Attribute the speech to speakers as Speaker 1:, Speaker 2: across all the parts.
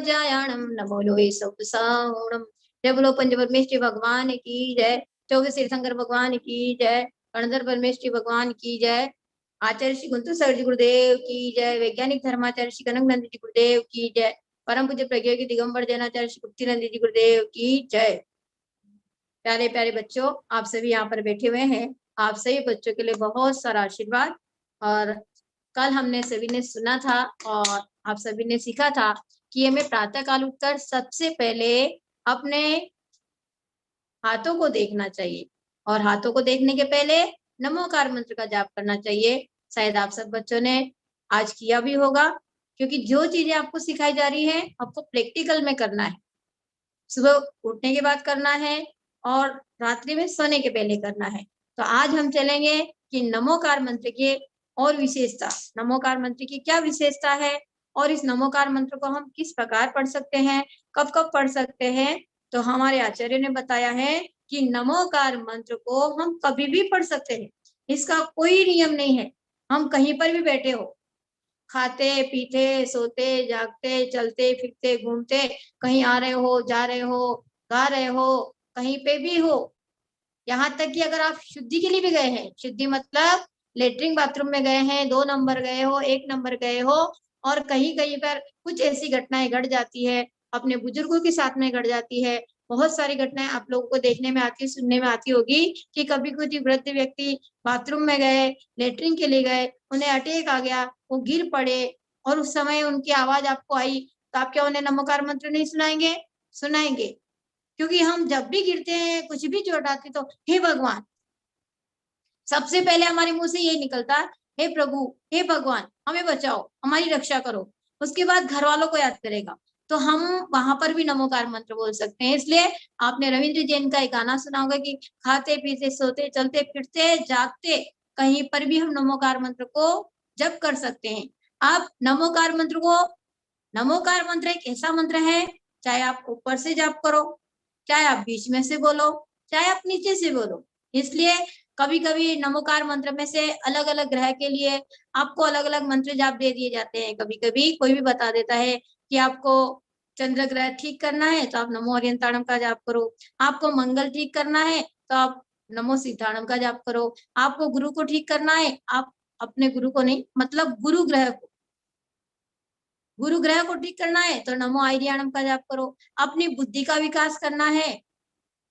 Speaker 1: पंचायाणम नमो लोहे सौणम। जय बोलो पंच परमेश्वरी भगवान की जय। 24 तीर्थंकर भगवान की जय। गणधर परमेश्वरी भगवान की जय। आचार्य श्री गुंतु सर जी गुरुदेव की जय। वैज्ञानिक धर्माचार्य श्री कनक नंदी जी गुरुदेव की जय। परम पूज्य प्रज्ञयोगी दिगंबर जैनाचार्य श्री गुप्ती नंदी जी गुरुदेव की जय। प्यारे प्यारे बच्चों, आप सभी यहाँ पर बैठे हुए हैं। आप सभी बच्चों के लिए बहुत सारा आशीर्वाद। और कल हमने सभी ने सुना था और आप सभी ने सीखा था कि हमें प्रातः काल उठकर सबसे पहले अपने हाथों को देखना चाहिए और हाथों को देखने के पहले नमोकार मंत्र का जाप करना चाहिए। शायद आप सब बच्चों ने आज किया भी होगा, क्योंकि जो चीजें आपको सिखाई जा रही है आपको प्रैक्टिकल में करना है। सुबह उठने के बाद करना है और रात्रि में सोने के पहले करना है। तो आज हम चलेंगे कि नमोकार मंत्र के और विशेषता, नमोकार मंत्र की क्या विशेषता है और इस नमोकार मंत्र को हम किस प्रकार पढ़ सकते हैं, कब कब पढ़ सकते हैं। तो हमारे आचार्य ने बताया है कि नमोकार मंत्र को हम कभी भी पढ़ सकते हैं, इसका कोई नियम नहीं है। हम कहीं पर भी बैठे हो, खाते पीते सोते जागते चलते फिरते घूमते, कहीं आ रहे हो जा रहे हो गा रहे हो, कहीं पे भी हो, यहाँ तक कि अगर आप शुद्धि के लिए भी गए हैं, शुद्धि मतलब लेटरिन बाथरूम में गए हैं, 2 नंबर गए हो, 1 नंबर गए हो, और कहीं कहीं पर कुछ ऐसी घटनाएं घट जाती है, अपने बुजुर्गों के साथ में घट जाती है। बहुत सारी घटनाएं आप लोगों को देखने में आती, सुनने में आती होगी कि कभी कुछ वृद्ध व्यक्ति बाथरूम में गए, लेटरिन के लिए गए, उन्हें अटैक आ गया, वो गिर पड़े और उस समय उनकी आवाज आपको आई, तो आप क्या उन्हें नमोकार मंत्र नहीं सुनाएंगे? सुनाएंगे, क्योंकि हम जब भी गिरते हैं, कुछ भी चोट आती तो हे भगवान, सबसे पहले हमारे मुंह से ये निकलता है, हे प्रभु, हे भगवान हमें बचाओ, हमारी रक्षा करो। उसके बाद घर वालों को याद करेगा, तो हम वहां पर भी नमोकार मंत्र बोल सकते हैं। इसलिए आपने रविंद्र जैन का एक गाना सुना होगा कि खाते पीते सोते चलते फिरते जागते कहीं पर भी हम नमोकार मंत्र को जप कर सकते हैं। आप नमोकार मंत्र को, नमोकार मंत्र एक ऐसा मंत्र है, चाहे आप ऊपर से जप करो, चाहे आप बीच में से बोलो, चाहे आप नीचे से बोलो। इसलिए कभी कभी नमोकार मंत्र में से अलग अलग ग्रह के लिए आपको अलग अलग मंत्र जाप दे दिए जाते हैं। कभी कभी कोई भी बता देता है कि आपको चंद्र ग्रह ठीक करना है तो आप नमो हरियंताणम का जाप करो, आपको मंगल ठीक करना है तो आप नमो सिद्धाणम का जाप करो, आपको गुरु को ठीक करना है, आप अपने गुरु को नहीं, मतलब गुरु ग्रह को, गुरु ग्रह को ठीक करना है तो नमो आयरियाणम का जाप करो। अपनी बुद्धि का विकास करना है,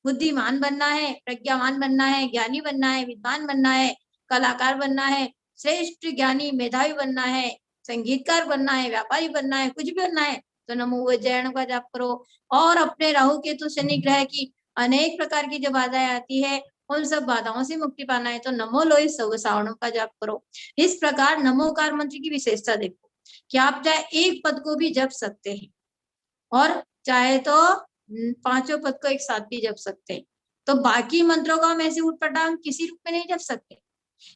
Speaker 1: बुद्धिमान बनना है, प्रज्ञावान बनना है, ज्ञानी बनना है, विद्वान बनना है, कलाकार बनना है, श्रेष्ठ ज्ञानी मेधावी बनना है, संगीतकार बनना है, व्यापारी बनना है, कुछ भी बनना है तो नमो वज्रयाणम का जाप करो। और अपने राहु केतु शनि ग्रह की अनेक प्रकार की जो बाधाएं आती है, उन सब बाधाओं से मुक्ति पाना है तो नमो लोहे सवसावणम का जाप करो। इस प्रकार नमोकार मंत्र की विशेषता देखो कि आप चाहे एक पद को भी जप सकते हैं और चाहे तो 5 पद को एक साथ भी जप सकते हैं। तो बाकी मंत्रों को हम ऐसे उठपटांग किसी रूप में नहीं जप सकते।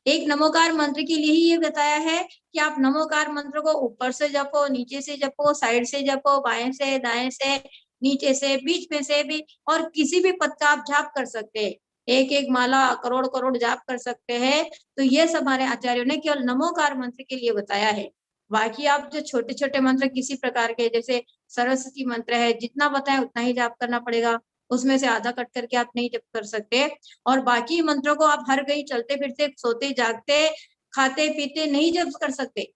Speaker 1: एक नमोकार मंत्र के लिए ही ये बताया है कि आप नमोकार मंत्र को ऊपर से जपो, नीचे से जपो, साइड से जपो, बाएं से दाएं से, नीचे से, बीच में से भी, और किसी भी पद का आप जाप कर सकते हैं। एक एक माला करोड़ करोड़ जाप कर सकते हैं। तो ये सब हमारे आचार्यों ने केवल नमोकार मंत्र के लिए बताया है। बाकी आप जो छोटे छोटे मंत्र किसी प्रकार के, जैसे सरस्वती मंत्र है, जितना बताए उतना ही जाप करना पड़ेगा, उसमें से आधा कट करके आप नहीं जप कर सकते। और बाकी मंत्रों को आप हर कहीं चलते फिरते सोते जागते खाते पीते नहीं जप कर सकते।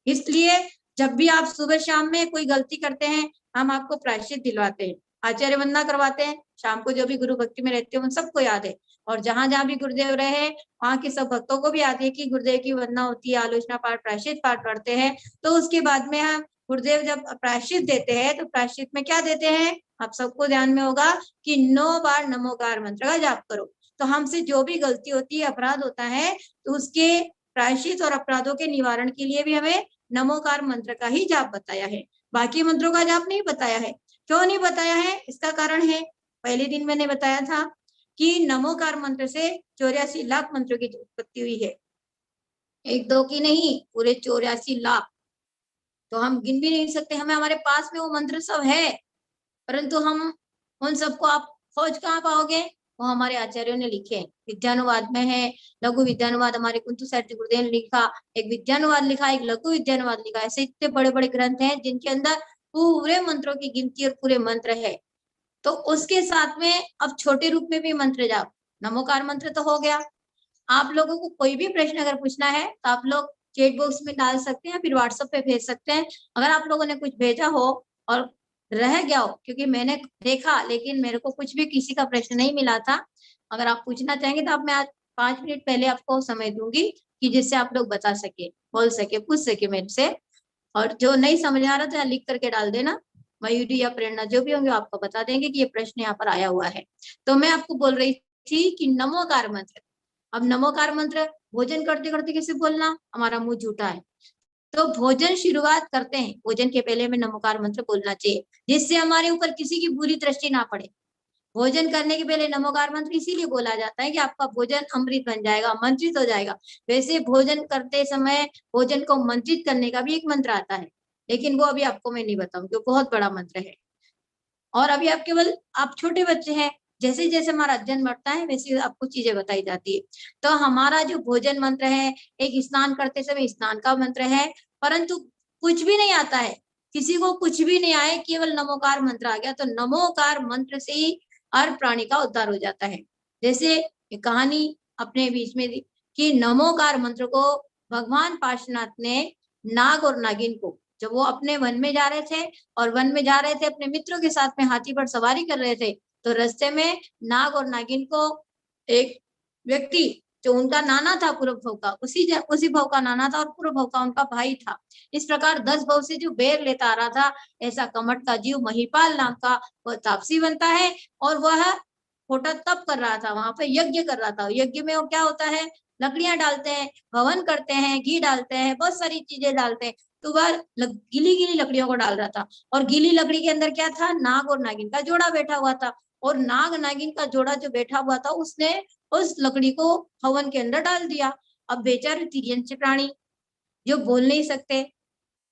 Speaker 1: इसलिए जब भी आप सुबह शाम में कोई गलती करते हैं, हम आपको प्रायश्चित दिलवाते हैं, आचार्य वंदना करवाते हैं। शाम को जो भी गुरु भक्ति में रहते हैं उन सबको याद है, और जहां जहां भी गुरुदेव रहे वहां के सब भक्तों को भी याद है कि गुरुदेव की वंदना होती है, आलोचना पाठ प्रायश्चित पाठ पढ़ते हैं। तो उसके बाद में हम गुरुदेव जब प्रायश्चित देते हैं तो प्रायश्चित में क्या देते हैं, आप सबको ध्यान में होगा कि 9 बार नमोकार मंत्र का जाप करो। तो हमसे जो भी गलती होती है, अपराध होता है, तो उसके प्रायश्चित और अपराधों के निवारण के लिए भी हमें नमोकार मंत्र का ही जाप बताया है, बाकी मंत्रों का जाप नहीं बताया है। क्यों नहीं बताया है, इसका कारण है, पहले दिन मैंने बताया था कि नमोकार मंत्र से 84 लाख मंत्रों की उत्पत्ति हुई है, 1-2 की नहीं, पूरे 84 लाख। तो हम गिन भी नहीं सकते, हमें हमारे पास में वो मंत्र सब है, परंतु हम उन सबको आप खोज कहाँ पाओगे, वो हमारे आचार्यों ने लिखे, विद्यानुवाद में है, लघु विद्यानुवाद हमारे कुंतु साहित्य गुरुदेव ने लिखा, एक विद्यानुवाद लिखा, एक लघु विद्यानुवाद लिखा, ऐसे इतने बड़े बड़े ग्रंथ हैं जिनके अंदर पूरे मंत्रों की गिनती और पूरे मंत्र है। तो उसके साथ में अब छोटे रूप में भी मंत्र जाप, नमोकार मंत्र तो हो गया। आप लोगों को कोई भी प्रश्न अगर पूछना है तो आप लोग चैट बॉक्स में डाल सकते हैं, फिर व्हाट्सएप पे भेज सकते हैं। अगर आप लोगों ने कुछ भेजा हो और रह गया हो, क्योंकि मैंने देखा लेकिन मेरे को कुछ भी किसी का प्रश्न नहीं मिला था, अगर आप पूछना चाहेंगे तो आप मैं आज 5 मिनट पहले आपको समय दूंगी कि जिससे आप लोग बता सके, बोल सके, पूछ सके मेरे से। और जो नहीं समझ आ रहा तो यहाँ लिख करके डाल देना, मयूरी या प्रेरणा जो भी होंगे आपको बता देंगे कि ये प्रश्न यहाँ पर आया हुआ है। तो मैं आपको बोल रही थी कि नमोकार मंत्र, अब नमोकार मंत्र भोजन करते करते कैसे बोलना, हमारा मुंह झूठा है, तो भोजन शुरुआत करते हैं, भोजन के पहले में नमोकार मंत्र बोलना चाहिए, जिससे हमारे ऊपर किसी की बुरी दृष्टि ना पड़े। भोजन करने के पहले नमोकार मंत्र इसीलिए बोला जाता है कि आपका भोजन अमृत बन जाएगा, मंत्रित हो जाएगा। वैसे भोजन करते समय भोजन को मंत्रित करने का भी एक मंत्र आता है, लेकिन वो अभी आपको मैं नहीं बताऊंगी, वो बहुत बड़ा मंत्र है। और अभी आप केवल, आप छोटे बच्चे हैं, जैसे जैसे हमारा अध्ययन बढ़ता है वैसे आपको चीजें बताई जाती है। तो हमारा जो भोजन मंत्र है, एक स्नान करते समय स्नान का मंत्र है, परंतु कुछ भी नहीं आता है, किसी को कुछ भी नहीं आए, केवल नमोकार मंत्र आ गया तो नमोकार मंत्र से ही हर प्राणी का उद्धार हो जाता है। जैसे एक कहानी अपने बीच में थी कि नमोकार मंत्र को भगवान पार्श्वनाथ ने नाग और नागिन को, जब वो अपने वन में जा रहे थे और वन में जा रहे थे अपने मित्रों के साथ में हाथी पर सवारी कर रहे थे, तो रास्ते में नाग और नागिन को एक व्यक्ति जो उनका नाना था पूर्व भव का, उसी भव का नाना था और पूर्व भव का उनका भाई था। इस प्रकार 10 भव से जो बेर लेता आ रहा था, ऐसा कमट का जीव महिपाल नाम का वह तापसी बनता है और वह छोटा तप कर रहा था, वहां पे यज्ञ कर रहा था। यज्ञ में वो क्या होता है, लकड़ियां डालते हैं, हवन करते हैं, घी डालते हैं, बहुत सारी चीजें डालते हैं। तो वह गीली गीली लकड़ियों को डाल रहा था और गीली लकड़ी के अंदर क्या था, नाग और नागिन का जोड़ा बैठा हुआ था। और नाग नागिन का जोड़ा जो बैठा हुआ था उसने उस लकड़ी को हवन के अंदर डाल दिया। अब बेचारे तिर्यंच प्राणी जो बोल नहीं सकते,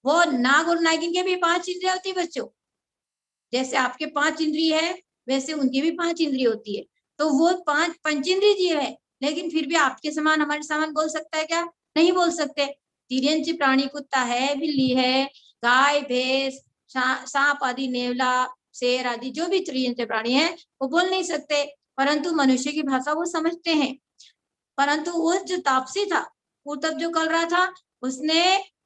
Speaker 1: वो नाग और नागिन के भी 5 इंद्रियां होती है बच्चों, जैसे आपके 5 इंद्रिय है वैसे उनकी भी 5 इंद्रिय होती है। तो वो 5 पंचेंद्रिय जीव है, लेकिन फिर भी आपके समान हमारे समान बोल सकता है क्या, नहीं बोल सकते। तिर्यंच प्राणी कुत्ता है, बिल्ली है, गाय भैंस, सांप आदि, नेवला, शेर आदि जो भी तिर्यंच प्राणी है वो बोल नहीं सकते, परंतु मनुष्य की भाषा वो समझते हैं। परंतु वो जो तापसी था, वो तब जो कर रहा था, उसने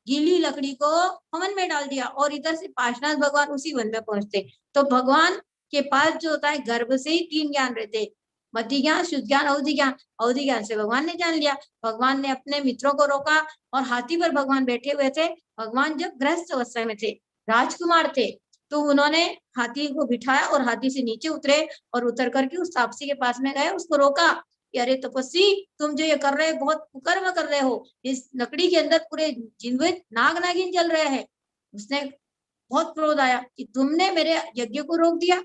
Speaker 1: गीली लकड़ी को हवन में डाल दिया और इधर से पार्श्वनाथ भगवान उसी वन में पहुंचते। तो भगवान के पास जो होता है गर्भ से ही 3 ज्ञान रहते, मति ज्ञान, शुद्ध ज्ञान, अवधि ज्ञान। अवधि ज्ञान से भगवान ने जान लिया। भगवान ने अपने मित्रों को रोका और हाथी पर भगवान बैठे हुए थे। भगवान जब गृहस्थ अवस्था में थे, राजकुमार थे, तो उन्होंने हाथी को बिठाया और हाथी से नीचे उतरे और उतर करके उस तापसी के पास में गए, उसको रोका कि अरे तपस्वी, तुम जो ये कर रहे हो बहुत कुकर्म कर रहे हो, इस लकड़ी के अंदर पूरे जीवित नाग नागिन जल रहे हैं। उसने बहुत क्रोध आया कि तुमने मेरे यज्ञ को रोक दिया।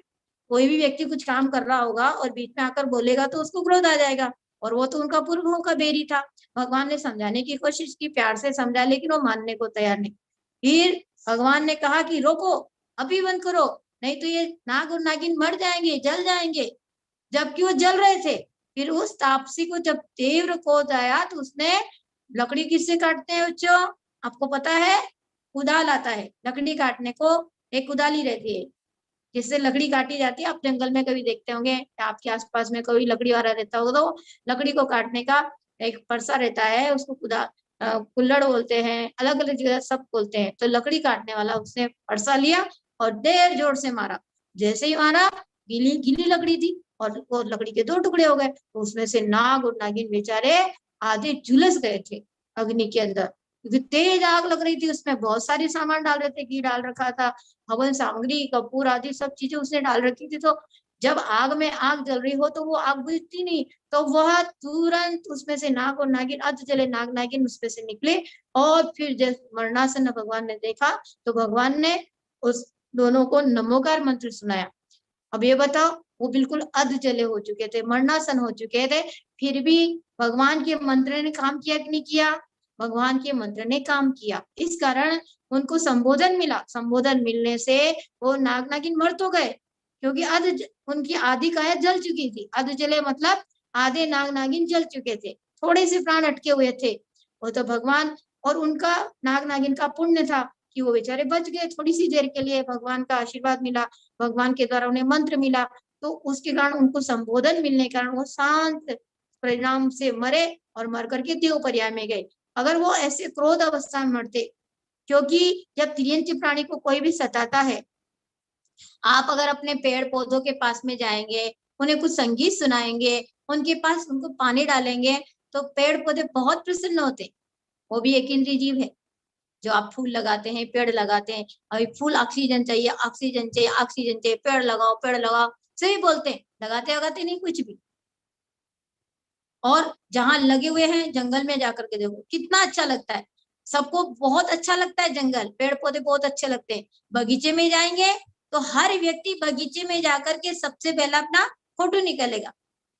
Speaker 1: कोई भी व्यक्ति कुछ काम कर रहा होगा और बीच में आकर बोलेगा तो उसको क्रोध आ जाएगा, और वो तो उनका पूर्व का बेरी था। भगवान ने समझाने की कोशिश की, प्यार से समझा, लेकिन वो मानने को तैयार नहीं। फिर भगवान ने कहा कि रोको, अभी बंद करो, नहीं तो ये नाग और नागिन मर जाएंगे, जल जाएंगे। जबकि वो जल रहे थे। फिर उस तापसी को जब तीव्र क्रोध आया तो उसने, लकड़ी किससे काटते हैं बच्चों, आपको पता है, कुदाल आता है लकड़ी काटने को, एक कुदाली रहती है जिससे लकड़ी काटी जाती है। आप जंगल में कभी देखते होंगे, आपके आसपास में कोई लकड़ी वाला रहता होगा, तो लकड़ी को काटने का एक फरसा रहता है, उसको कुल्हड़ बोलते हैं, अलग अलग जगह सब बोलते हैं। तो लकड़ी काटने वाला उसने फरसा लिया और देर जोर से मारा। जैसे ही मारा, गीली गीली लकड़ी थी और वो लकड़ी के 2 टुकड़े हो गए। तो उसमें से नाग और नागिन बेचारे आधे झुलस गए थे अग्नि के अंदर, क्योंकि तेज आग लग रही थी। उसमें बहुत सारे सामान डाल रहे थे, घी डाल रखा था, हवन सामग्री, कपूर आदि सब चीजें उसने डाल रखी थी। तो जब आग में आग जल रही हो तो वो आग बुझती नहीं, तो वह तुरंत उसमें से नाग और नागिन, अर्ध जले नाग नागिन उसमें से निकले। और फिर जब मरणासन भगवान ने देखा तो भगवान ने उस दोनों को नमोकार मंत्र सुनाया। अब ये बताओ, वो बिल्कुल अध जले हो चुके थे, मरणासन हो चुके थे, फिर भी भगवान के मंत्र ने काम किया कि नहीं किया, भगवान के मंत्र ने काम किया। इस कारण उनको संबोधन मिला। संबोधन मिलने से वो नाग नागिन मर तो गए, क्योंकि उनकी आधी काया जल चुकी थी। अध जले मतलब आधे नाग नागिन जल चुके थे, थोड़े से प्राण अटके हुए थे। वो तो भगवान और उनका नाग नागिन का पुण्य था कि वो बेचारे बच गए थोड़ी सी देर के लिए, भगवान का आशीर्वाद मिला, भगवान के द्वारा उन्हें मंत्र मिला, तो उसके कारण उनको संबोधन मिलने के कारण वो शांत परिणाम से मरे और मर करके देव पर्याय में गए। अगर वो ऐसे क्रोध अवस्था में मरते, क्योंकि जब तिर्यंची प्राणी को कोई भी सताता है, आप अगर अपने पेड़ पौधों के पास में जाएंगे, उन्हें कुछ संगीत सुनाएंगे, उनके पास उनको पानी डालेंगे, तो पेड़ पौधे बहुत प्रसन्न होते। वो भी एक इंद्रिय जीव है। जो आप फूल लगाते हैं, पेड़ लगाते हैं, अभी फूल ऑक्सीजन चाहिए, ऑक्सीजन चाहिए, ऑक्सीजन चाहिए, पेड़ लगाओ, पेड़ लगाओ, सभी बोलते हैं, लगाते लगाते नहीं कुछ भी। और जहां लगे हुए हैं जंगल में जाकर के देखो कितना अच्छा लगता है, सबको बहुत अच्छा लगता है, जंगल पेड़ पौधे बहुत अच्छे लगते हैं। बगीचे में जाएंगे तो हर व्यक्ति बगीचे में जाकर के सबसे पहला अपना फोटो निकालेगा,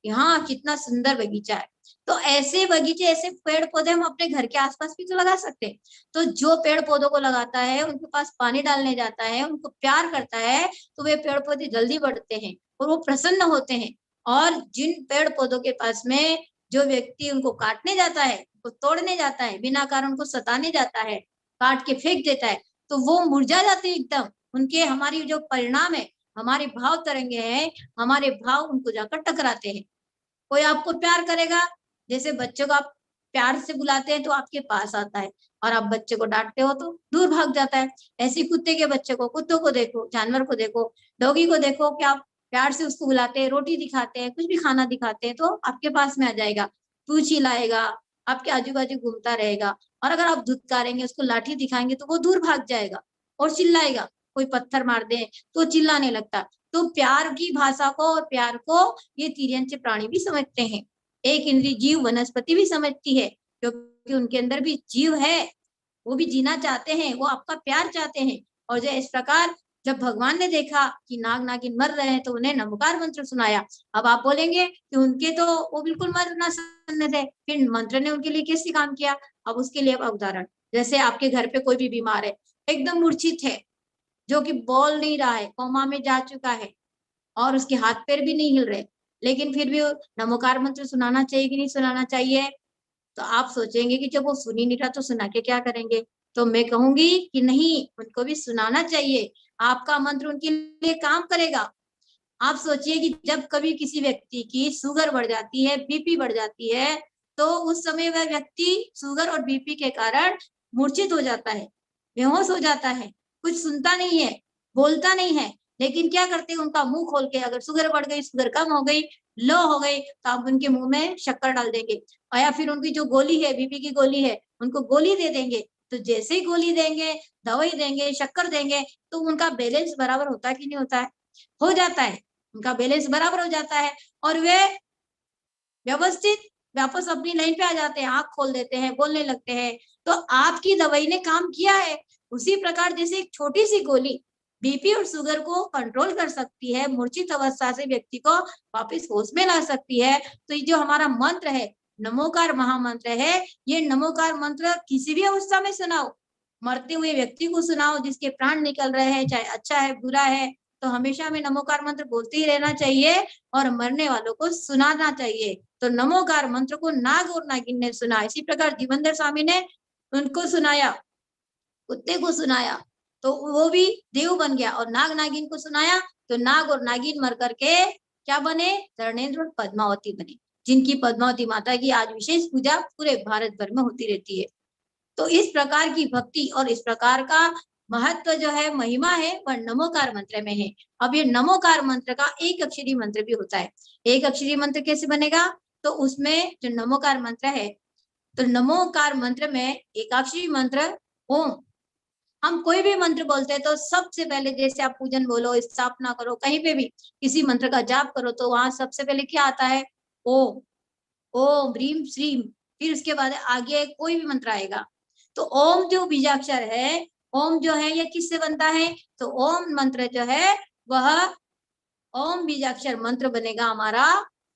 Speaker 1: हाँ कितना सुंदर बगीचा है। तो ऐसे बगीचे, ऐसे पेड़ पौधे हम अपने घर के आसपास भी तो लगा सकते हैं। तो जो पेड़ पौधों को लगाता है, उनके पास पानी डालने जाता है, उनको प्यार करता है, तो वे पेड़ पौधे जल्दी बढ़ते हैं और वो प्रसन्न होते हैं। और जिन पेड़ पौधों के पास में जो व्यक्ति उनको काटने जाता है, उनको तोड़ने जाता है, बिना कारण उनको सताने जाता है, काट के फेंक देता है, तो वो मुरझा जाते हैं एकदम। उनके हमारी जो परिणाम है, हमारे भाव तरंगे हैं, हमारे भाव उनको जाकर टकराते हैं। कोई आपको प्यार करेगा, जैसे बच्चों को आप प्यार से बुलाते हैं तो आपके पास आता है, और आप बच्चे को डांटते हो तो दूर भाग जाता है। ऐसे कुत्ते के बच्चे को, कुत्तों को देखो, जानवर को देखो, डॉगी को देखो कि आप प्यार से उसको बुलाते हैं, रोटी दिखाते हैं, कुछ भी खाना दिखाते हैं तो आपके पास में आ जाएगा, पूंछ हिलाएगा, आपके आजू बाजू घूमता रहेगा। और अगर आप धुतकारेंगे, उसको लाठी दिखाएंगे तो वो दूर भाग जाएगा और चिल्लाएगा। कोई पत्थर मार दे तो चिल्लाने लगता। तो प्यार की भाषा को और प्यार को ये तिर्यंच प्राणी भी समझते हैं। एक इंद्रिय जीव वनस्पति भी समझती है, क्योंकि उनके अंदर भी जीव है, वो भी जीना चाहते हैं, वो आपका प्यार चाहते हैं। और जो इस प्रकार जब भगवान ने देखा कि नाग नागिन मर रहे हैं तो उन्हें नमोकार मंत्र सुनाया। अब आप बोलेंगे कि उनके तो वो बिल्कुल मरना सन्न थे, फिर मंत्र ने उनके लिए कैसे काम किया। अब उसके लिए अब उदाहरण, जैसे आपके घर पे कोई भी बीमार है, एकदम मूर्छित है, जो कि बोल नहीं रहा है, कोमा में जा चुका है और उसके हाथ पैर भी नहीं हिल रहे, लेकिन फिर भी नमोकार मंत्र सुनाना चाहिए कि नहीं सुनाना चाहिए। तो आप सोचेंगे कि जब वो सुन ही नहीं रहा तो सुना के क्या करेंगे। तो मैं कहूंगी कि नहीं, उनको भी सुनाना चाहिए, आपका मंत्र उनके लिए काम करेगा। आप सोचिए कि जब कभी किसी व्यक्ति की शुगर बढ़ जाती है, बीपी बढ़ जाती है, तो उस समय वह व्यक्ति शुगर और बीपी के कारण मूर्छित हो जाता है, बेहोश हो जाता है, कुछ सुनता नहीं है, बोलता नहीं है। लेकिन क्या करते हैं, उनका मुंह खोल के, अगर शुगर बढ़ गई, शुगर कम हो गई, लो हो गई, तो आप उनके मुंह में शक्कर डाल देंगे, और या फिर उनकी जो गोली है, बीपी की गोली है, उनको गोली दे देंगे। तो जैसे ही गोली देंगे, दवाई देंगे, शक्कर देंगे, तो उनका बैलेंस बराबर होता है कि नहीं होता है? हो जाता है, उनका बैलेंस बराबर हो जाता है और वे व्यवस्थित वापस अपनी लाइन पे आ जाते हैं, आंख खोल देते हैं, बोलने लगते हैं। तो आपकी दवाई ने काम किया है। उसी प्रकार जैसे एक छोटी सी गोली बीपी और शुगर को कंट्रोल कर सकती है, मूर्छित अवस्था से व्यक्ति को वापस होश में ला सकती है। तो ये जो हमारा मंत्र है, नमोकार महामंत्र है, ये नमोकार मंत्र किसी भी अवस्था में सुनाओ, मरते हुए व्यक्ति को सुनाओ, जिसके प्राण निकल रहे हैं, चाहे अच्छा है बुरा है, तो हमेशा में नमोकार मंत्र बोलते ही रहना चाहिए और मरने वालों को सुनाना चाहिए। तो नमोकार मंत्र को नाग और नागिन ने सुना, इसी प्रकार जीवनधर स्वामी ने उनको सुनाया, कुत्ते को सुनाया, तो वो भी देव बन गया। और नाग नागिन को सुनाया तो नाग और नागिन मर करके क्या बने, धर्मेंद्र और पद्मावती बने, जिनकी पद्मावती माता की आज विशेष पूजा पूरे भारत भर में होती रहती है। तो इस प्रकार की भक्ति और इस प्रकार का महत्व जो है, महिमा है, वह नमोकार मंत्र में है। अब ये नमोकार मंत्र का एक अक्षरी मंत्र भी होता है। एक अक्षरी मंत्र कैसे बनेगा, तो उसमें जो नमोकार मंत्र है, तो नमोकार मंत्र में एकाक्षरी मंत्र ओम। हम कोई भी मंत्र बोलते हैं तो सबसे पहले, जैसे आप पूजन बोलो, स्थापना करो, कहीं पे भी किसी मंत्र का जाप करो, तो वहां सबसे पहले क्या आता है, ओम, ओम ह्रीम श्रीम, फिर उसके बाद आगे कोई भी मंत्र आएगा। तो ओम जो बीजाक्षर है, ओम जो है ये किससे बनता है, तो ओम मंत्र जो है वह ओम बीजाक्षर मंत्र बनेगा हमारा,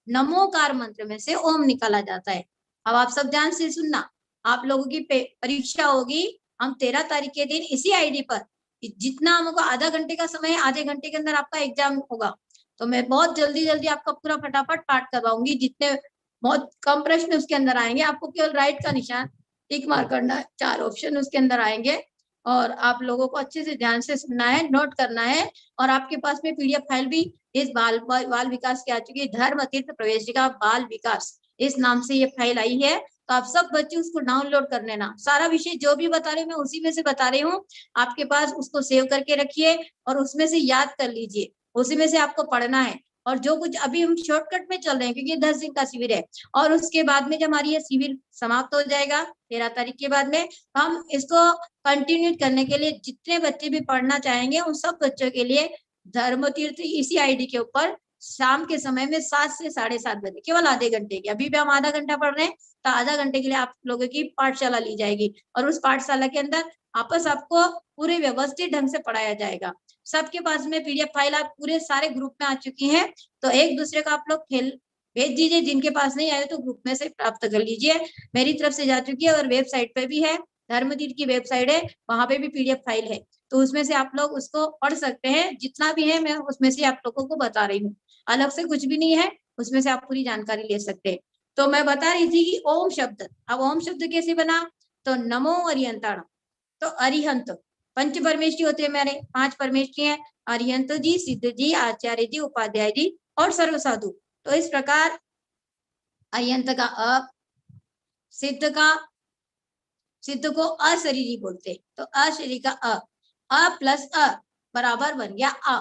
Speaker 1: नमोकार मंत्र में से ओम निकाला जाता है। अब आप सब ध्यान से सुनना, आप लोगों की परीक्षा होगी, हम 13 तारीख के दिन इसी आईडी पर, जितना हमको आधा घंटे का समय है, आधे घंटे के अंदर आपका एग्जाम होगा। तो मैं बहुत जल्दी जल्दी आपका पूरा फटाफट पाठ करवाऊंगी, जितने बहुत कम प्रश्न उसके अंदर आएंगे, आपको केवल राइट का निशान टिक मार करना है, 4 ऑप्शन उसके अंदर आएंगे, और आप लोगों को अच्छे से ध्यान से सुनना है, नोट करना है। और आपके पास में पीडीएफ फाइल भी इस बाल विकास की आ चुकी है, धर्म तीर्थ प्रवेशिका बाल विकास, इस नाम से ये फाइल आई है। तो आप सब बच्चे उसको डाउनलोड कर लेना। सारा विषय जो भी बता रही हूँ मैं उसी में से बता रही हूँ, आपके पास उसको सेव करके रखिए और उसमें से याद कर लीजिए, उसी में से आपको पढ़ना है। और जो कुछ अभी हम शॉर्टकट में चल रहे हैं क्योंकि 10 दिन का शिविर है, और उसके बाद में जब हमारी ये शिविर समाप्त हो जाएगा 13 तारीख के बाद में, हम इसको कंटिन्यू करने के लिए जितने बच्चे भी पढ़ना चाहेंगे उन सब बच्चों के लिए धर्म तीर्थ इसी आईडी के ऊपर शाम के समय में 7 से 7:30 बजे, केवल आधे घंटे की, अभी भी हम आधा घंटा पढ़ रहे हैं तो आधा घंटे के लिए आप लोगों की पाठशाला ली जाएगी। और उस पाठशाला के अंदर आपस आपको पूरे व्यवस्थित ढंग से पढ़ाया जाएगा। सबके पास में पीडीएफ फाइल आप पूरे सारे ग्रुप में आ चुकी है, तो एक दूसरे का आप लोग भेज दीजिए, जिनके पास नहीं आए तो ग्रुप में से प्राप्त कर लीजिए। मेरी तरफ से जा चुकी है और वेबसाइट पे भी है, धर्मतीर्थ की वेबसाइट है, वहां पे भी पीडीएफ फाइल है, तो उसमें से आप लोग उसको पढ़ सकते हैं। जितना भी है मैं उसमें से आप लोगों को बता रही हूँ, अलग से कुछ भी नहीं है, उसमें से आप पूरी जानकारी ले सकते हैं। तो मैं बता रही थी कि ओम शब्द, अब ओम शब्द कैसे बना, तो नमो अरिहंताण, तो अरिहंत पंच परमेष्ठी होते हैं, मेरे 5 परमेष्ठी हैं, अरिहंत जी, सिद्ध जी, आचार्य जी, उपाध्याय जी और सर्व साधु। तो इस प्रकार अरिहंत का अ, सिद्ध को अशरीरी बोलते, तो अशरीरी का अ प्लस अ बराबर बन गया आ,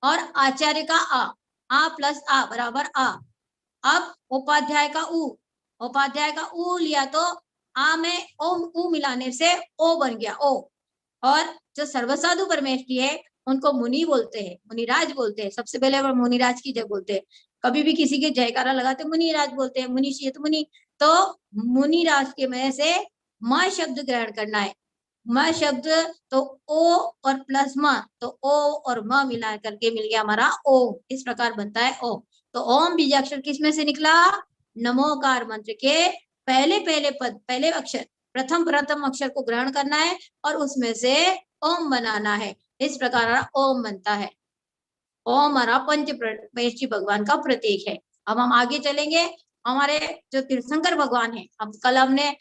Speaker 1: और आचार्य का आ प्लस आ बराबर आ। अब उपाध्याय का उ लिया तो आ में ओम उ मिलाने से ओ बन गया ओ। और जो सर्वसाधु परमेष्ठी है उनको मुनि बोलते हैं, मुनिराज बोलते हैं, सबसे पहले वो मुनिराज की जय बोलते हैं, कभी भी किसी के जयकारा लगाते मुनिराज बोलते हैं, मुनि तो मुनि, तो मुनिराज के में से म शब्द ग्रहण करना है। म शब्द तो ओ और प्लस म, तो ओ और म मिला करके मिल गया हमारा ओम, इस प्रकार बनता है ओम। तो ओम बीजाक्षर किसमें से निकला, नमोकार मंत्र के पहले पहले पद, पहले अक्षर, प्रथम अक्षर को ग्रहण करना है और उसमें से ओम बनाना है, इस प्रकार ओम बनता है। ओम हमारा पंच परमेष्ठी भगवान का प्रतीक है। अब हम आगे चलेंगे, हमारे जो तीर्थंकर भगवान है, अब कल हमने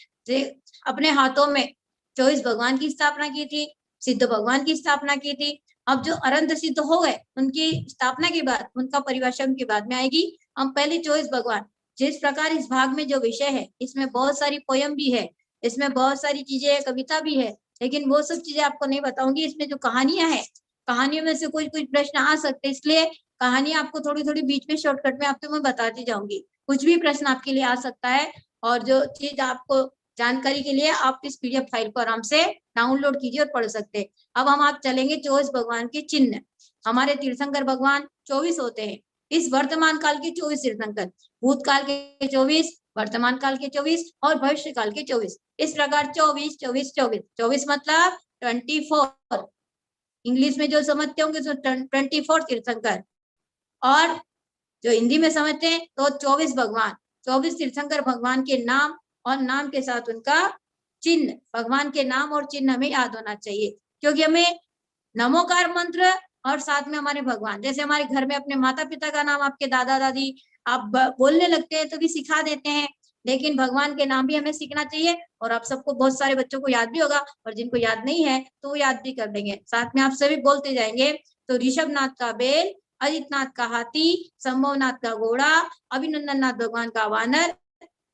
Speaker 1: अपने हाथों में 24 भगवान की स्थापना की थी, सिद्ध भगवान की स्थापना की थी। अब जो अरंत सिद्ध हो गए उनकी स्थापना के बाद, उनका परिभाषा उनके बाद में आएगी। हम पहले 24 भगवान, जिस प्रकार इस भाग में जो विषय है इसमें बहुत सारी पोयम भी है, इसमें बहुत सारी चीजें, कविता भी है, लेकिन वो सब चीजें आपको नहीं बताऊंगी। इसमें जो कहानियां है, कहानियों में से कोई प्रश्न आ सकते, इसलिए कहानी आपको थोड़ी थोड़ी बीच में शॉर्टकट में आपको मैं बताती जाऊंगी, कुछ भी प्रश्न आपके लिए आ सकता है। और जो चीज आपको जानकारी के लिए आप इस पीडीएफ फाइल को आराम से डाउनलोड कीजिए और पढ़ सकते हैं। अब हम आप चलेंगे 24 भगवान के चिन्ह। हमारे तीर्थंकर भगवान 24 होते हैं, इस वर्तमान काल के 24 तीर्थंकर, भूतकाल के 24, वर्तमान काल के 24 और भविष्य काल के 24, इस प्रकार 24 24 24 24 मतलब 24, इंग्लिश में जो समझते होंगे तो 24 तीर्थंकर, और जो हिंदी में समझते हैं तो 24 भगवान, 24 तीर्थंकर भगवान के नाम और नाम के साथ उनका चिन्ह, भगवान के नाम और चिन्ह हमें याद होना चाहिए, क्योंकि हमें नमोकार मंत्र और साथ में हमारे भगवान, जैसे हमारे घर में अपने माता पिता का नाम, आपके दादा दादी आप बोलने लगते हैं तो भी सिखा देते हैं, लेकिन भगवान के नाम भी हमें सीखना चाहिए। और आप सबको, बहुत सारे बच्चों को याद भी होगा, और जिनको याद नहीं है तो वो याद भी कर देंगे, साथ में आप सभी बोलते जाएंगे। तो ऋषभनाथ का बेल, अजितनाथ का हाथी, संभवनाथ का घोड़ा, अभिनंदन नाथ भगवान का वानर,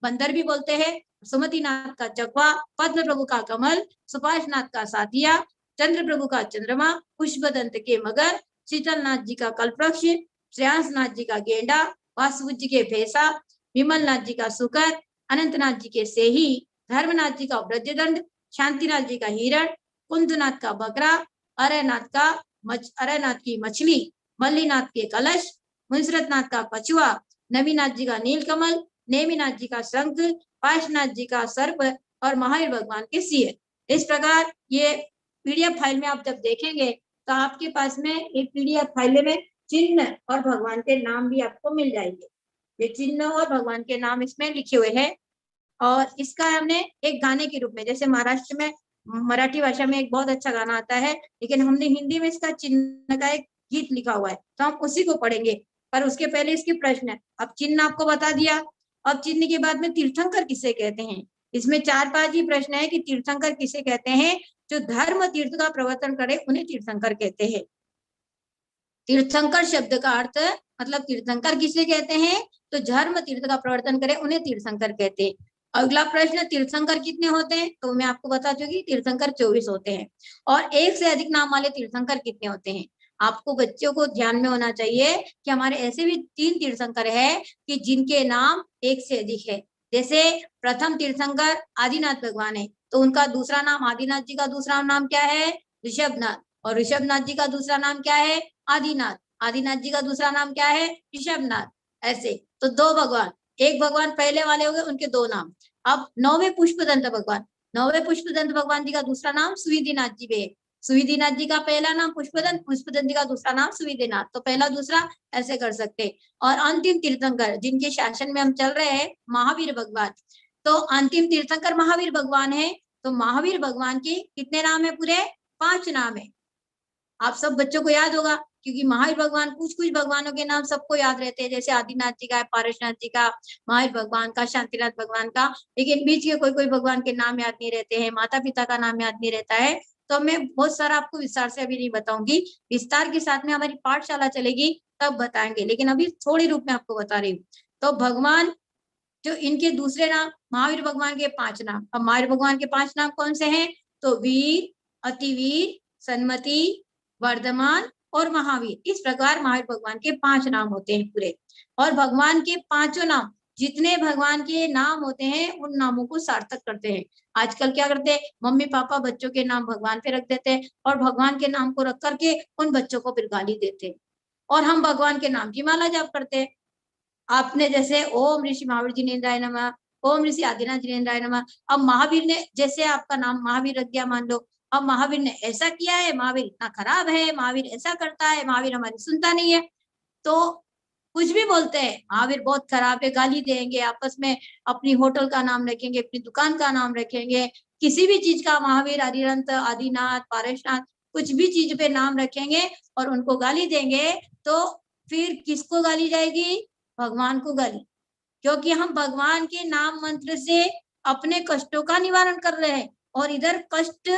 Speaker 1: बंदर भी बोलते हैं, सुमतिनाथ का चकवा, पद्म प्रभु का कमल, सुभाषनाथ का साथिया, चंद्र प्रभु का चंद्रमा, पुष्पदंत के मगर, शीतलनाथ जी का कल्पवृक्ष, श्रेयांसनाथ जी का गेंडा, वासुदेव जी के भैंसा, विमलनाथ जी का सुकर, अनंतनाथ जी के सेही, धर्मनाथ जी का ब्रजदंड, शांतिनाथ जी का हिरण, कुंदनाथ का बकरा, अरयनाथ की मछली, मल्लीनाथ के कलश, मुंसरतनाथ का कछुआ, नवीनाथ जी का नीलकमल, नेमिनाथ जी का शंख, पाशनाथ जी का सर्प और महावीर भगवान के सिर। इस प्रकार ये पीडीएफ फाइल में आप जब देखेंगे तो आपके पास में एक पीडीएफ फाइल में चिन्ह और भगवान के नाम भी आपको मिल जाएंगे। ये चिन्ह और भगवान के नाम इसमें लिखे हुए हैं, और इसका हमने एक गाने के रूप में, जैसे महाराष्ट्र में मराठी भाषा में एक बहुत अच्छा गाना आता है, लेकिन हमने हिंदी में इसका चिन्ह का एक गीत लिखा हुआ है, तो हम उसी को पढ़ेंगे। पर उसके पहले इसके प्रश्न है। अब चिन्ह आपको बता दिया, अब चिन्ह के बाद में तीर्थंकर किसे कहते हैं, इसमें 4-5 ही प्रश्न है कि तीर्थंकर किसे कहते हैं। जो धर्म तीर्थ का प्रवर्तन करे उन्हें तीर्थंकर कहते हैं। तीर्थंकर शब्द का अर्थ मतलब तीर्थंकर किसे कहते हैं, तो धर्म तीर्थ का प्रवर्तन करे उन्हें तीर्थंकर कहते हैं। अगला प्रश्न, तीर्थंकर कितने होते हैं, तो मैं आपको बता चुकी तीर्थंकर 24 होते हैं। और एक से अधिक नाम वाले तीर्थंकर कितने होते हैं। आपको बच्चों को ध्यान में होना चाहिए कि हमारे ऐसे भी 3 तीर्थंकर है कि जिनके नाम एक से अधिक है। जैसे प्रथम तीर्थंकर आदिनाथ भगवान है, तो उनका दूसरा नाम, आदिनाथ जी का दूसरा नाम क्या है, ऋषभनाथ। और ऋषभनाथ जी का दूसरा नाम क्या है, आदिनाथ। आदिनाथ जी का दूसरा नाम क्या है, ऋषभनाथ। ऐसे तो 2 भगवान, एक भगवान पहले वाले हो गए, उनके 2 नाम। अब 9वें पुष्पदंत भगवान, 9वें पुष्पदंत भगवान जी का दूसरा नाम सुविधिनाथ जी भी है। सुविधिनाथ जी का पहला नाम पुष्पदंत, पुष्पदंत जी का दूसरा नाम सुविधिनाथ, तो पहला दूसरा ऐसे कर सकते। और अंतिम तीर्थंकर जिनके शासन में हम चल रहे हैं, महावीर भगवान। तो अंतिम तीर्थंकर महावीर भगवान है। तो महावीर भगवान के कितने नाम है, पूरे 5 नाम है। आप सब बच्चों को याद होगा, क्योंकि महावीर भगवान, कुछ कुछ भगवानों के नाम सबको याद रहते हैं, जैसे आदिनाथ जी का, पारसनाथ जी का, महावीर भगवान का, शांतिनाथ भगवान का। लेकिन बीच के कोई कोई भगवान के नाम याद नहीं रहते हैं, माता पिता का नाम याद नहीं रहता है। तो मैं बहुत सारा आपको विस्तार से अभी नहीं बताऊंगी, विस्तार के साथ में हमारी पाठशाला चलेगी तब बताएंगे, लेकिन अभी थोड़ी रूप में आपको बता रही हूँ। तो भगवान जो इनके दूसरे नाम, महावीर भगवान के 5 नाम। अब महावीर भगवान के 5 नाम कौन से हैं, तो वीर, अतिवीर, सन्मति, वर्धमान और महावीर। इस प्रकार महावीर भगवान के 5 नाम होते हैं पूरे। और भगवान के 5 नाम, जितने भगवान के नाम होते हैं उन नामों को सार्थक करते हैं। आजकल क्या करते हैं, मम्मी पापा बच्चों के नाम भगवान पे रख देते हैं और भगवान के नाम को रख करके उन बच्चों को फिर गाली देते हैं। और हम भगवान के नाम की माला जाप करते हैं। आपने जैसे ओम ऋषि महावीर जिनेन्द्राय नमः, ओम ऋषि आदिनाथ जिनेन्द्राय नमः। अब महावीर ने, जैसे आपका नाम महावीर रख दिया मान लो, अब महावीर ने ऐसा किया है, महावीर इतना खराब है, महावीर ऐसा करता है, महावीर हमारी सुनता नहीं है, तो कुछ भी बोलते हैं, महावीर बहुत खराब है, गाली देंगे आपस में, अपनी होटल का नाम रखेंगे, अपनी दुकान का नाम रखेंगे, किसी भी चीज का महावीर, आदिरंत, आदिनाथ, पारेशनाथ, कुछ भी चीज पे नाम रखेंगे और उनको गाली देंगे, तो फिर किसको गाली जाएगी, भगवान को गाली। क्योंकि हम भगवान के नाम मंत्र से अपने कष्टों का निवारण कर रहे हैं और इधर कष्ट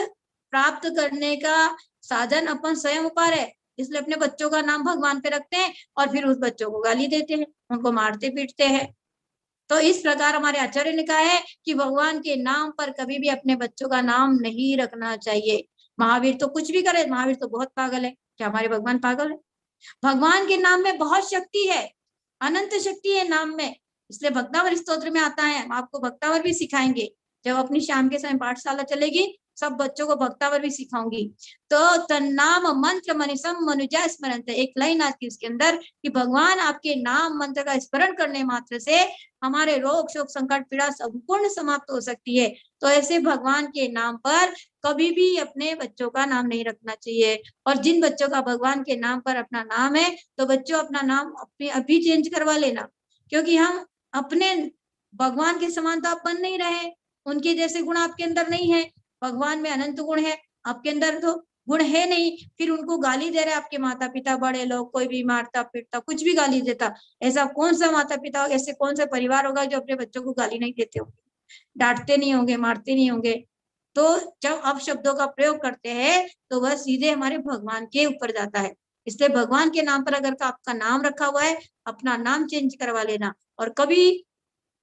Speaker 1: प्राप्त करने का साधन अपन स्वयं पा रहे हैं, इसलिए अपने बच्चों का नाम भगवान पे रखते हैं और फिर उस बच्चों को गाली देते हैं, उनको मारते पीटते हैं। तो इस प्रकार हमारे आचार्य ने कहा है कि भगवान के नाम पर कभी भी अपने बच्चों का नाम नहीं रखना चाहिए। महावीर तो कुछ भी करे, महावीर तो बहुत पागल है, क्या हमारे भगवान पागल है? भगवान के नाम में बहुत शक्ति है, अनंत शक्ति है नाम में, इसलिए भक्तावर स्तोत्र में आता है। हम आपको भक्तावर भी सिखाएंगे, जब अपनी शाम के समय पाठशाला चलेगी सब बच्चों को भक्तावर भी सिखाऊंगी। तो तन्नाम मंत्र मनीषम मनुजा स्मरंत, एक लाइन आती है उसके अंदर कि भगवान आपके नाम मंत्र का स्मरण करने मात्र से हमारे रोग शोक संकट पीड़ा संपूर्ण समाप्त हो सकती है। तो ऐसे भगवान के नाम पर कभी भी अपने बच्चों का नाम नहीं रखना चाहिए। और जिन बच्चों का भगवान के नाम पर अपना नाम है, तो बच्चों अपना नाम अपने अभी चेंज करवा लेना, क्योंकि हम अपने भगवान के समान तो आप बन नहीं रहे, उनके जैसे गुण आपके अंदर नहीं है। भगवान में अनंत गुण है, आपके अंदर तो गुण है नहीं, फिर उनको गाली दे रहे आपके माता पिता, बड़े लोग, कोई भी मारता पीटता कुछ भी गाली देता। ऐसा कौन सा माता पिता, ऐसे कौन सा परिवार होगा जो अपने बच्चों को गाली नहीं देते होंगे, डांटते नहीं होंगे, मारते नहीं होंगे। तो जब आप शब्दों का प्रयोग करते हैं तो वह सीधे हमारे भगवान के ऊपर जाता है। इसलिए भगवान के नाम पर अगर आपका नाम रखा हुआ है, अपना नाम चेंज करवा लेना। और कभी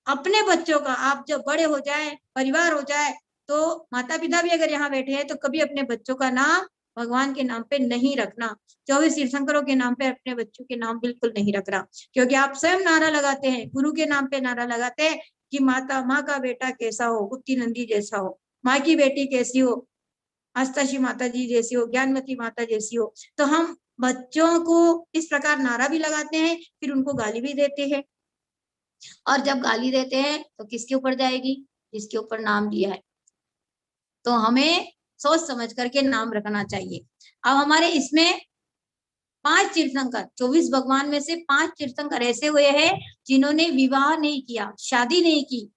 Speaker 1: अपने बच्चों का, आप जब बड़े हो जाए, परिवार हो जाए, तो माता पिता भी अगर यहाँ बैठे हैं, तो कभी अपने बच्चों का नाम भगवान के नाम पे नहीं रखना। 24 तीर्थंकरों के नाम पे अपने बच्चों के नाम बिल्कुल नहीं रखना, क्योंकि आप स्वयं नारा लगाते हैं, गुरु के नाम पे नारा लगाते हैं कि माता, माँ का बेटा कैसा हो, उत्ती नंदी जैसा हो, माँ की बेटी कैसी हो, आस्ताशी माता जी जैसी हो, ज्ञानमती माता जैसी हो। तो हम बच्चों को इस प्रकार नारा भी लगाते हैं, फिर उनको गाली भी देते हैं। और जब गाली देते हैं तो किसके ऊपर जाएगी, जिसके ऊपर नाम लिया है। तो हमें सोच समझ करके नाम रखना चाहिए। अब हमारे इसमें 5 तीर्थंकर, 24 भगवान में से 5 तीर्थंकर ऐसे हुए हैं जिन्होंने विवाह नहीं किया, शादी नहीं की।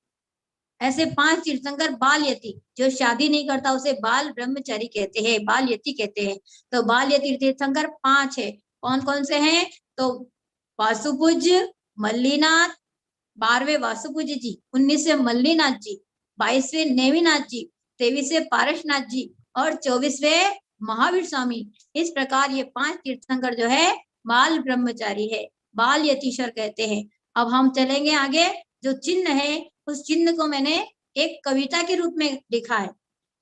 Speaker 1: ऐसे 5 तीर्थंकर बाल यति, जो शादी नहीं करता उसे बाल ब्रह्मचारी कहते हैं, बाल यति कहते हैं। तो बाल यति तीर्थंकर 5 है। कौन कौन से हैं, तो वासुपूज्य, मल्लीनाथ, 12वें वासुपूज्य जी, 19वें मल्लीनाथ जी, 22वें नेमिनाथ जी, 23वें पारसनाथ जी और 24वें महावीर स्वामी। इस प्रकार ये 5 तीर्थंकर जो है बाल ब्रह्मचारी है, बाल यतीश्वर कहते हैं। अब हम चलेंगे आगे। जो चिन्ह है उस चिन्ह को मैंने एक कविता के रूप में लिखा है।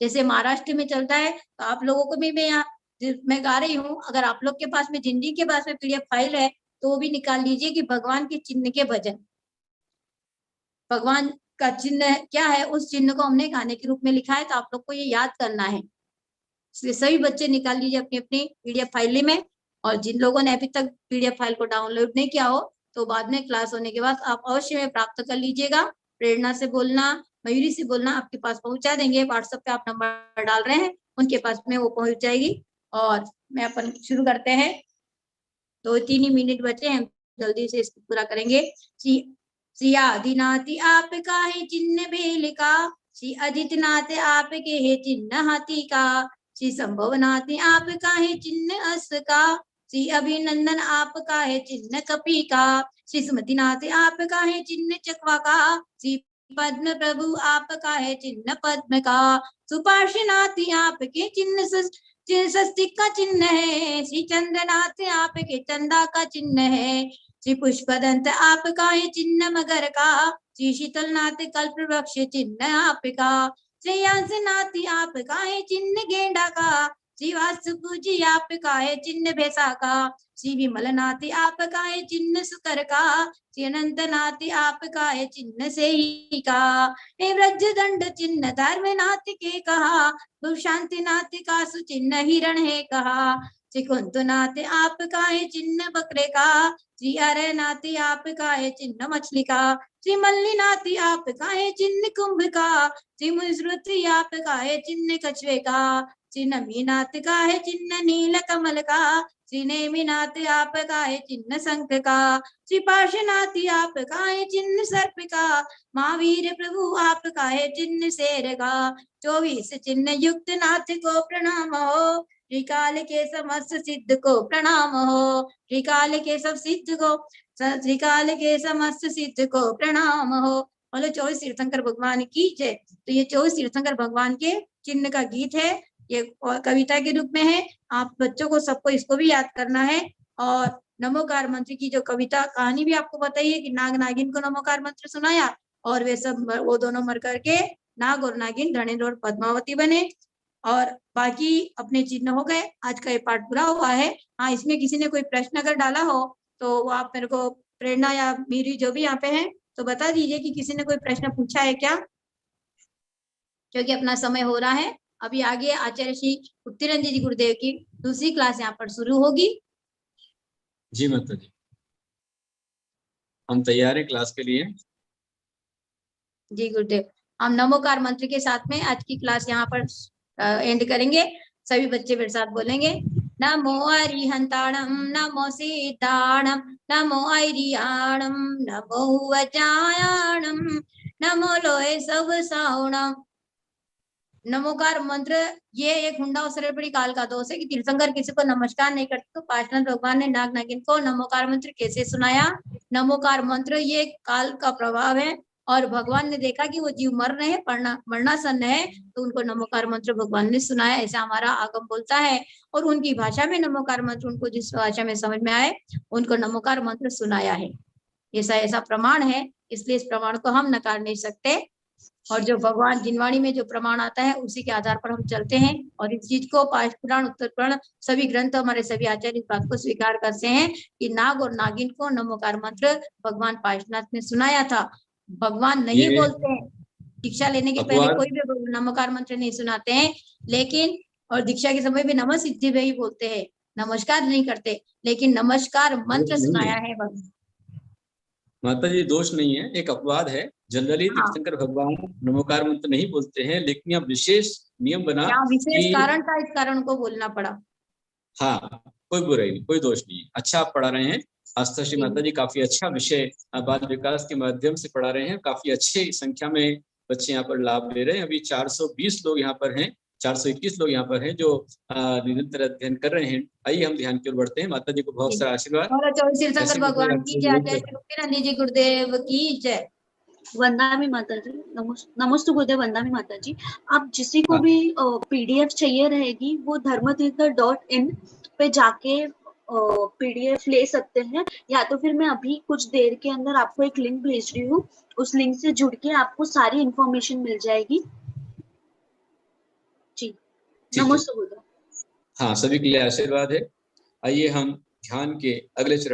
Speaker 1: जैसे महाराष्ट्र में चलता है तो आप लोगों को भी मैं गा रही हूँ। अगर आप लोग के पास में, जिंदगी के पास में PDF फाइल है तो वो भी निकाल लीजिए कि भगवान के चिन्ह के भजन। भगवान का चिन्ह क्या है, उस चिन्ह को हमने गाने के रूप में लिखा है, तो आप लोग को ये याद करना है। इसलिए सभी बच्चे निकाल लीजिए अपनी अपनी PDF फाइल में। और जिन लोगों ने अभी तक PDF फाइल को डाउनलोड नहीं किया हो तो बाद में क्लास होने के बाद आप अवश्य में प्राप्त कर लीजिएगा। प्रेरणा से बोलना, मयूरी से बोलना, आपके पास पहुंचा देंगे। व्हाट्सएप पे आप नंबर डाल रहे हैं, उनके पास में वो पहुंच जाएगी। और मैं अपन शुरू करते हैं। 2-3 ही मिनट बचे हैं, जल्दी से इसको पूरा करेंगे। श्री आदिनाथ आपका है चिन्ह बेल का, श्री अजितनाथ आपके है चिन्ह हाथी का, श्री संभवनाथ आपका है चिन्ह अस का, श्री अभिनंदन आपका है चिन्ह कपी का, श्री सुमतिनाथ आपका है चिन्ह चकवा का, श्री पद्म प्रभु आपका है चिन्ह पद्म का, सुपार्श्वनाथ आपके चिन्ह स्वस्तिक का चिन्ह है, श्री चंद्रनाथ आपके चंदा का चिन्ह है, श्री पुष्पदंत आपका है चिन्ह मगर का, श्री शीतलनाथ कल्प वृक्ष चिन्ह आपका, श्री अंशनाथ आपका है चिन्ह गेंडा का, श्री वास्तुपूजी आपका है चिन्ह भैंसा का, श्री विमलनाथ आपका है चिन्ह सुकर का, श्री अनंतनाथ आपका है चिन्ह से ही का, हे ब्रज दंड चिन्ह धर्मनाथ के कहा, शांतिनाथ का सुचिन्ह हिरण है कहा, श्री कुंतनाथ आपका है चिन्ह बकरे का, श्री अरनाथ आपका है चिन्ह मछली का, श्री मल्लीनाथ आपका है चिन्ह कुंभ का, श्री मुश्रुति आपका है चिन्ह कछुए का, श्री नमीनाथ का है चिन्ह नील कमल का, श्री नेमिनाथ आपका है चिन्ह शंख का, श्री पार्श्वनाथ आपका है चिन्ह सर्प का, महावीर प्रभु आपका है चिन्ह शेर का, 24 चिन्ह युक्त नाथ को प्रणाम हो, त्रिकाल के समस्त सिद्ध को प्रणाम हो, त्रिकाल के सब सिद्ध को, त्रिकाल के समस्त सिद्ध को प्रणाम हो। बोलो 24 तीर्थंकर भगवान की जय। तो ये 24 तीर्थंकर भगवान के चिन्ह का गीत है, ये कविता के रूप में है। आप बच्चों को सबको इसको भी याद करना है। और नमोकार मंत्र की जो कविता कहानी भी आपको बताइए कि नाग नागिन को नमोकार मंत्र सुनाया और वे सब वो दोनों मर करके नाग और नागिन धनेन्द्र और पद्मावती बने। और बाकी अपने चिन्ह हो गए। आज का ये पाठ पूरा हुआ है। हाँ, इसमें किसी ने कोई प्रश्न अगर डाला हो तो वो आप मेरे को प्रेरणा या मीरी जो भी यहाँ पे हैं तो बता दीजिए कि किसी ने कोई प्रश्न पूछा है क्या, क्योंकि अपना समय हो रहा है। अभी आगे आचार्य श्री उत्तरंजन जी गुरुदेव की दूसरी क्लास यहाँ पर शुरू होगी।
Speaker 2: जी माता जी, हम तैयार हैं क्लास के लिए।
Speaker 1: जी गुरुदेव, हम नमोकार मंत्र के साथ में आज की क्लास यहाँ पर एंड करेंगे। सभी बच्चे मेरे साथ बोलेंगे, नमो अरिहंताणम, नमो सीताणम, नमो ऐरियाणम, नमो वजायाणम, नमो लोहे सब सावणम। नमोकार मंत्र ये एक हुंडा और सरबड़ी काल का दोष है कि तीर्थंकर किसी को नमस्कार नहीं करते। तो पार्षद भगवान ने नाग नागिन को नमोकार मंत्र कैसे सुनाया। नमोकार मंत्र ये काल का प्रभाव है और भगवान ने देखा कि वो जीव मर रहे हैं, मरणासन है, तो उनको नमोकार मंत्र भगवान ने सुनाया। ऐसा हमारा आगम बोलता है और उनकी भाषा में नमोकार मंत्र, उनको जिस भाषा में समझ में आए उनको नमोकार मंत्र सुनाया है। ऐसा प्रमाण है, इसलिए इस प्रमाण को हम नकार नहीं सकते। और जो भगवान जिनवाणी में जो प्रमाण आता है उसी के आधार पर हम चलते हैं। और इस चीज को पाठ पुराण उत्तर पुराण सभी ग्रंथ हमारे सभी आचार्य इस बात को स्वीकार करते हैं कि नाग और नागिन को नमोकार मंत्र भगवान पार्श्वनाथ ने सुनाया था। भगवान नहीं बोलते हैं, दीक्षा लेने के पहले कोई भी नमोकार मंत्र नहीं सुनाते हैं, लेकिन और दीक्षा के समय भी नमः सिद्धि भी ही बोलते हैं, नमस्कार नहीं करते, लेकिन नमस्कार मंत्र सुनाया है भगवान।
Speaker 2: माता जी दोष नहीं है, एक अपवाद है। जनरली तीर्थंकर भगवान नमोकार मंत्र नहीं बोलते हैं, लेकिन यहाँ विशेष नियम बना,
Speaker 1: विशेष कारण था, इस कारण को बोलना पड़ा।
Speaker 2: हाँ, कोई बुराई नहीं, कोई दोष नहीं। अच्छा आप पढ़ा रहे हैं आस्था श्री माता जी, काफी अच्छा विषय बाल विकास के माध्यम से पढ़ा रहे हैं। काफी अच्छे संख्या में बच्चे यहाँ पर लाभ ले रहे हैं। अभी 420 लोग यहाँ पर हैं, 421 लोग यहाँ पर हैं जो निरंतर अध्ययन कर रहे हैं। आइए हम ध्यान की ओर बढ़ते हैं। माता जी को बहुत सारा आशीर्वाद।
Speaker 1: भगवान की जय, आचार्य गुरुदेव की जय।
Speaker 3: वंदामी माता जी, नमोस्तु गुरुदेव। वंदामी माता जी, आप जिसी को
Speaker 2: हाँ।
Speaker 3: भी पीडीएफ चाहिए रहेगी वो धर्मतीर्थ.in पे जाके पीडीएफ ले सकते हैं, या तो फिर मैं अभी कुछ देर के अंदर आपको एक लिंक भेज रही हूँ, उस लिंक से जुड़ के आपको सारी इंफॉर्मेशन मिल जाएगी जी।
Speaker 2: ठीक है।
Speaker 3: नमोस्तु गुरुदेव।
Speaker 2: हाँ, सभी के लिए आशीर्वाद है। आइए हम ध्यान के अगले चरण